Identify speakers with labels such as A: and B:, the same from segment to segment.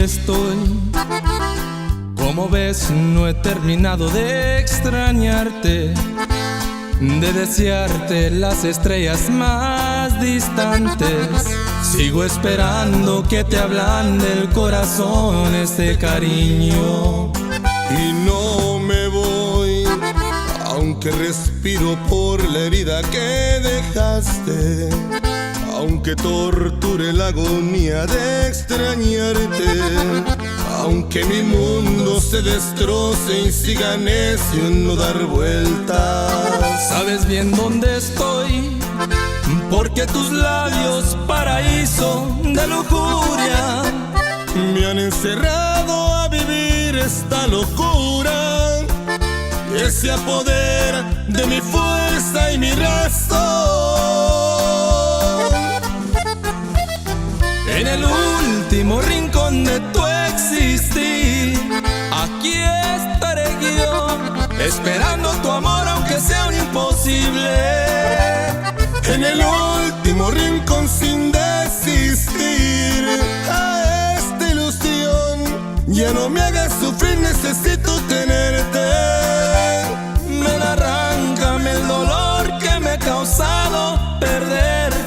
A: estoy. Como ves, no he terminado de extrañarte, de desearte las estrellas más distantes. Sigo esperando que te ablande el corazón este cariño.
B: Y no me voy, aunque respiro por la herida que dejaste, aunque torture la agonía de extrañarte, aunque mi mundo se destroce y siga necio en no dar vueltas.
A: Sabes bien dónde estoy, porque tus labios, paraíso de lujuria,
B: me han encerrado a vivir esta locura que se apodera de mi fuerza y mi razón.
A: En el último rincón de tu existir, aquí estaré yo, esperando tu amor aunque sea un imposible.
B: En el último rincón sin desistir a esta ilusión. Ya no me hagas sufrir, necesito tenerte.
A: Ven, arráncame el dolor que me ha causado perderte.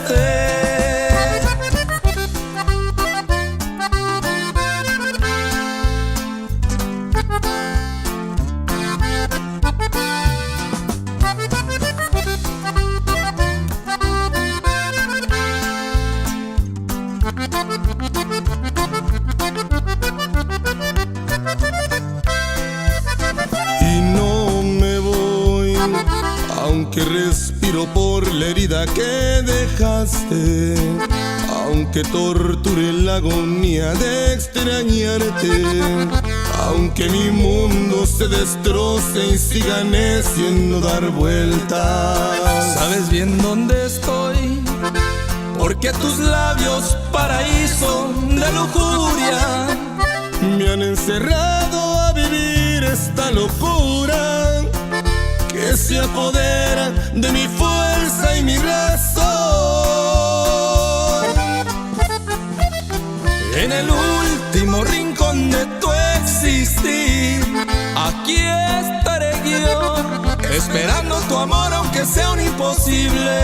B: Y no me voy, aunque respiro por la herida que dejaste, aunque torture la agonía de extrañarte, aunque mi mundo se destroce y siga necio en no dar vueltas.
A: Sabes bien dónde estoy, porque tus labios, paraíso de lujuria,
B: me han encerrado a vivir esta locura que se apodera de mi fuerza y mi razón.
A: En el último rincón de tu existir, aquí estaré yo, esperando tu amor aunque sea un imposible.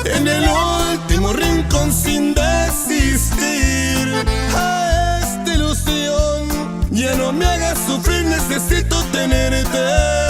B: En el último rincón sin desistir a esta ilusión. Ya no me hagas sufrir, necesito tenerte.